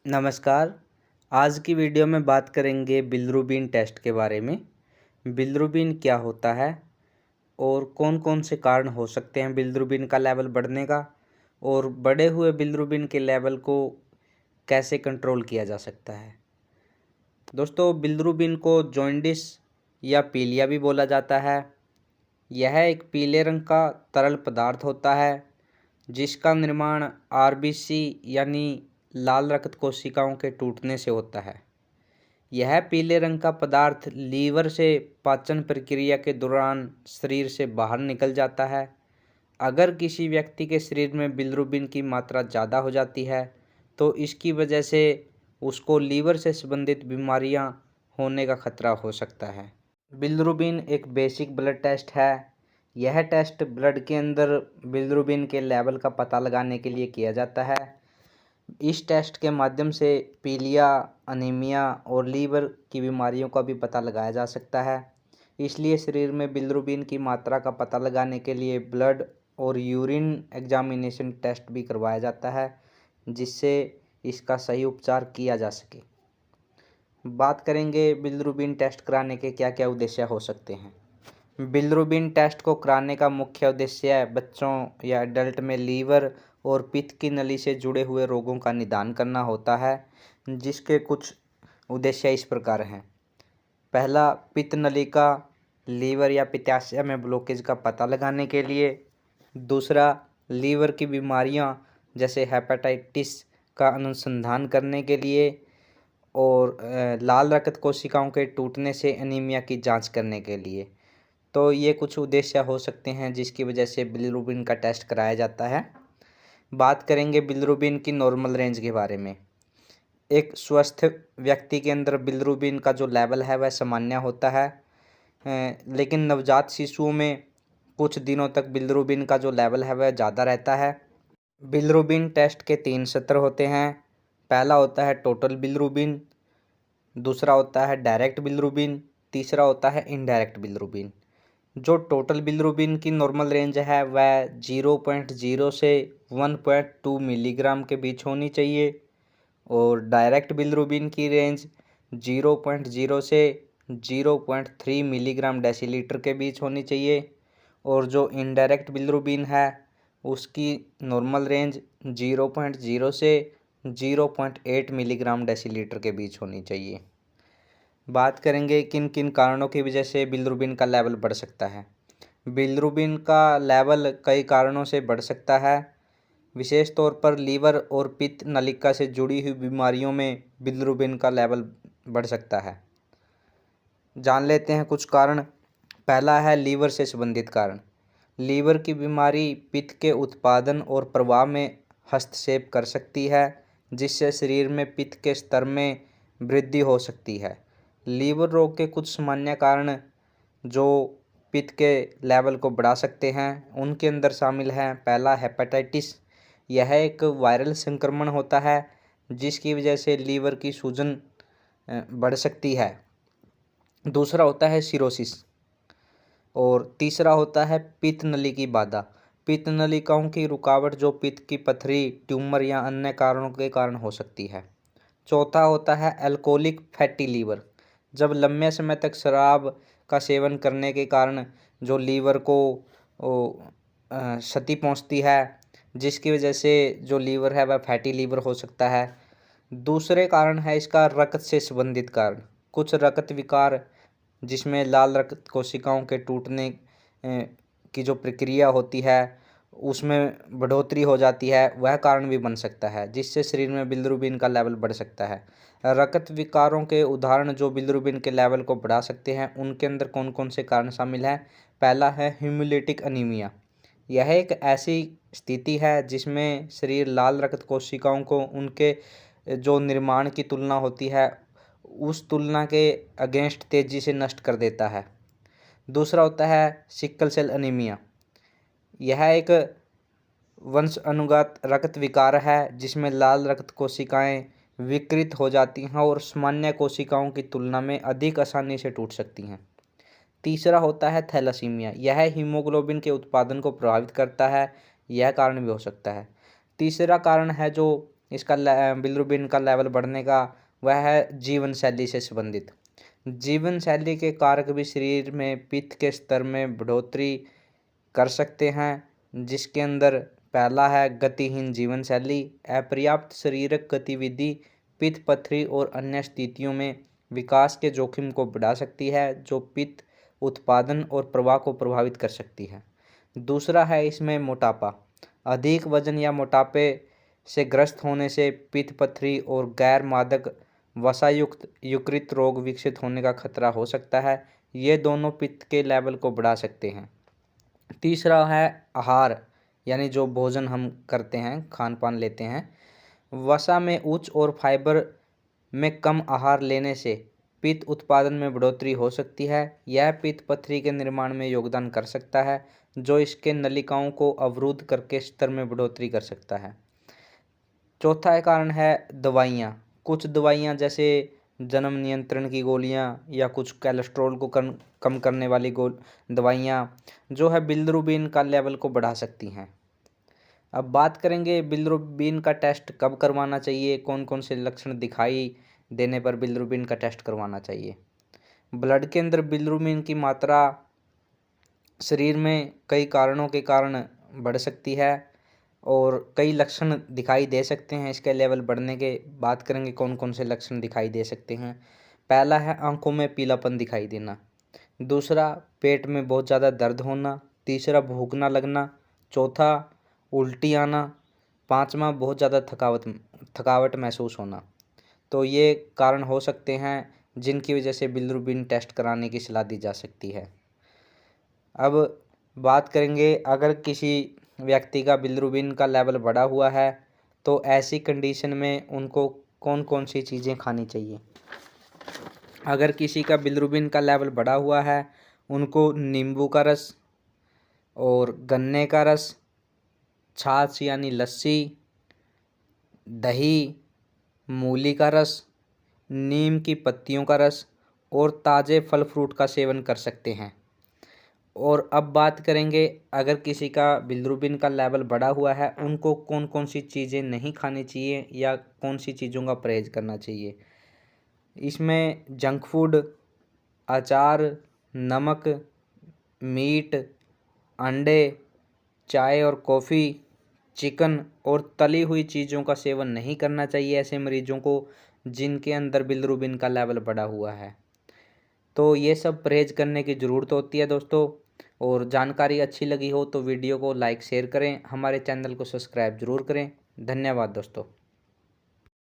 नमस्कार। आज की वीडियो में बात करेंगे बिलिरुबिन टेस्ट के बारे में। बिलिरुबिन क्या होता है और कौन कौन से कारण हो सकते हैं बिलिरुबिन का लेवल बढ़ने का, और बढ़े हुए बिलिरुबिन के लेवल को कैसे कंट्रोल किया जा सकता है। दोस्तों, बिलिरुबिन को जॉन्डिस या पीलिया भी बोला जाता है। यह एक पीले रंग का तरल पदार्थ होता है जिसका निर्माण आरबीसी यानी लाल रक्त कोशिकाओं के टूटने से होता है। यह पीले रंग का पदार्थ लीवर से पाचन प्रक्रिया के दौरान शरीर से बाहर निकल जाता है। अगर किसी व्यक्ति के शरीर में बिलिरुबिन की मात्रा ज़्यादा हो जाती है तो इसकी वजह से उसको लीवर से संबंधित बीमारियां होने का खतरा हो सकता है। बिलिरुबिन एक बेसिक ब्लड टेस्ट है। यह टेस्ट ब्लड के अंदर बिलिरुबिन के लेवल का पता लगाने के लिए किया जाता है। इस टेस्ट के माध्यम से पीलिया, अनीमिया और लीवर की बीमारियों का भी पता लगाया जा सकता है। इसलिए शरीर में बिलिरुबिन की मात्रा का पता लगाने के लिए ब्लड और यूरिन एग्जामिनेशन टेस्ट भी करवाया जाता है, जिससे इसका सही उपचार किया जा सके। बात करेंगे बिलिरुबिन टेस्ट कराने के क्या क्या उद्देश्य हो सकते हैं। बिलिरुबिन टेस्ट को कराने का मुख्य उद्देश्य बच्चों या एडल्ट में लीवर और पित्त की नली से जुड़े हुए रोगों का निदान करना होता है, जिसके कुछ उद्देश्य इस प्रकार हैं। पहला, पित्त नलिका, लीवर या पित्ताशय में ब्लॉकेज का पता लगाने के लिए। दूसरा, लीवर की बीमारियां जैसे हेपेटाइटिस का अनुसंधान करने के लिए। और लाल रक्त कोशिकाओं के टूटने से एनीमिया की जांच करने के लिए। तो ये कुछ उद्देश्य हो सकते हैं जिसकी वजह से बिलिरुबिन का टेस्ट कराया जाता है। बात करेंगे बिलिरुबिन की नॉर्मल रेंज के बारे में। एक स्वस्थ व्यक्ति के अंदर बिलिरुबिन का जो लेवल है वह सामान्य होता है, लेकिन नवजात शिशुओं में कुछ दिनों तक बिलिरुबिन का जो लेवल है वह ज़्यादा रहता है। बिलिरुबिन टेस्ट के 3 सत्र होते हैं। पहला होता है टोटल बिलिरुबिन, दूसरा होता है डायरेक्ट बिलिरुबिन, तीसरा होता है इनडायरेक्ट बिलिरुबिन। जो टोटल बिलिरुबिन की नॉर्मल रेंज है वह 0.0 से 1.2 मिलीग्राम के बीच होनी चाहिए, और डायरेक्ट बिलिरुबिन की रेंज 0.0 से 0.3 मिलीग्राम डेसीलीटर के बीच होनी चाहिए, और जो इनडायरेक्ट बिलिरुबिन है उसकी नॉर्मल रेंज 0.0 से 0.8 मिलीग्राम डेसीलीटर के बीच होनी चाहिए। बात करेंगे किन किन कारणों की वजह से बिलिरुबिन का लेवल बढ़ सकता है। बिलिरुबिन का लेवल कई कारणों से बढ़ सकता है। विशेष तौर पर लीवर और पित्त नलिका से जुड़ी हुई बीमारियों में बिलिरुबिन का लेवल बढ़ सकता है। जान लेते हैं कुछ कारण। पहला है लीवर से संबंधित कारण। लीवर की बीमारी पित्त के उत्पादन और प्रवाह में हस्तक्षेप कर सकती है, जिससे शरीर में पित्त के स्तर में वृद्धि हो सकती है। लीवर रोग के कुछ सामान्य कारण जो पित्त के लेवल को बढ़ा सकते हैं उनके अंदर शामिल हैं। पहला, हेपेटाइटिस। यह एक वायरल संक्रमण होता है जिसकी वजह से लीवर की सूजन बढ़ सकती है। दूसरा होता है सिरोसिस, और तीसरा होता है पित्त नली की बाधा। पित्त नलिकाओं की रुकावट जो पित्त की पथरी, ट्यूमर या अन्य कारणों के कारण हो सकती है। चौथा होता है अल्कोहलिक फैटी लीवर। जब लंबे समय तक शराब का सेवन करने के कारण जो लीवर को क्षति पहुंचती है, जिसकी वजह से जो लीवर है वह फैटी लीवर हो सकता है। दूसरे कारण है इसका रक्त से संबंधित कारण। कुछ रक्त विकार जिसमें लाल रक्त कोशिकाओं के टूटने की जो प्रक्रिया होती है उसमें बढ़ोतरी हो जाती है, वह कारण भी बन सकता है जिससे शरीर में बिलिरुबिन का लेवल बढ़ सकता है। रक्त विकारों के उदाहरण जो बिलिरुबिन के लेवल को बढ़ा सकते हैं उनके अंदर कौन कौन से कारण शामिल हैं। पहला है हीमोलिटिक अनीमिया। यह एक ऐसी स्थिति है जिसमें शरीर लाल रक्त कोशिकाओं को उनके जो निर्माण की तुलना होती है उस तुलना के अगेंस्ट तेज़ी से नष्ट कर देता है। दूसरा होता है सिकल सेल अनीमिया। यह एक वंश अनुगत रक्त विकार है जिसमें लाल रक्त कोशिकाएं विकृत हो जाती हैं और सामान्य कोशिकाओं की तुलना में अधिक आसानी से टूट सकती हैं। तीसरा होता है थैलासीमिया। यह हीमोग्लोबिन के उत्पादन को प्रभावित करता है, यह कारण भी हो सकता है। तीसरा कारण है जो इसका बिलिरुबिन का लेवल बढ़ने का वह है जीवन शैली से संबंधित। जीवन शैली के कारक भी शरीर में पित्त के स्तर में बढ़ोतरी कर सकते हैं, जिसके अंदर पहला है गतिहीन जीवन शैली। अपर्याप्त शारीरिक गतिविधि पित्त पथरी और अन्य स्थितियों में विकास के जोखिम को बढ़ा सकती है, जो पित्त उत्पादन और प्रवाह को प्रभावित कर सकती है। दूसरा है इसमें मोटापा। अधिक वजन या मोटापे से ग्रस्त होने से पित्त पथरी और गैर मादक वसायुक्त यकृत रोग विकसित होने का खतरा हो सकता है। ये दोनों पित्त के लेवल को बढ़ा सकते हैं। तीसरा है आहार, यानी जो भोजन हम करते हैं, खान पान लेते हैं। वसा में उच्च और फाइबर में कम आहार लेने से पित्त उत्पादन में बढ़ोतरी हो सकती है। यह पित्त पथरी के निर्माण में योगदान कर सकता है, जो इसके नलिकाओं को अवरुद्ध करके स्तर में बढ़ोतरी कर सकता है। चौथा कारण है दवाइयाँ। कुछ दवाइयाँ जैसे जन्म नियंत्रण की गोलियाँ या कुछ कोलेस्ट्रॉल को कम करने वाली दवाइयाँ जो है बिलिरुबिन का लेवल को बढ़ा सकती हैं। अब बात करेंगे बिलिरुबिन का टेस्ट कब करवाना चाहिए, कौन कौन से लक्षण दिखाई देने पर बिलिरुबिन का टेस्ट करवाना चाहिए। ब्लड के अंदर बिलिरुबिन की मात्रा शरीर में कई कारणों के कारण बढ़ सकती है और कई लक्षण दिखाई दे सकते हैं इसके लेवल बढ़ने के। बात करेंगे कौन कौन से लक्षण दिखाई दे सकते हैं। पहला है आंखों में पीलापन दिखाई देना। दूसरा पेट में बहुत ज़्यादा दर्द होना। तीसरा भूख ना लगना। चौथा उल्टी आना। पांचवा बहुत ज़्यादा थकावट महसूस होना। तो ये कारण हो सकते हैं जिनकी वजह से बिलिरुबिन टेस्ट कराने की सलाह दी जा सकती है। अब बात करेंगे अगर किसी व्यक्ति का बिलिरुबिन का लेवल बढ़ा हुआ है तो ऐसी कंडीशन में उनको कौन कौन सी चीज़ें खानी चाहिए। अगर किसी का बिलिरुबिन का लेवल बढ़ा हुआ है उनको नींबू का रस और गन्ने का रस, छाछ यानी लस्सी, दही, मूली का रस, नीम की पत्तियों का रस और ताज़े फल फ्रूट का सेवन कर सकते हैं। और अब बात करेंगे अगर किसी का बिलिरुबिन का लेवल बढ़ा हुआ है उनको कौन कौन सी चीज़ें नहीं खानी चाहिए या कौन सी चीज़ों का परहेज करना चाहिए। इसमें जंक फूड, अचार, नमक, मीट, अंडे, चाय और कॉफ़ी, चिकन और तली हुई चीज़ों का सेवन नहीं करना चाहिए ऐसे मरीजों को जिनके अंदर बिलिरुबिन का लेवल बढ़ा हुआ है। तो ये सब परहेज करने की ज़रूरत होती है दोस्तों। और जानकारी अच्छी लगी हो तो वीडियो को लाइक शेयर करें, हमारे चैनल को सब्सक्राइब ज़रूर करें। धन्यवाद दोस्तों।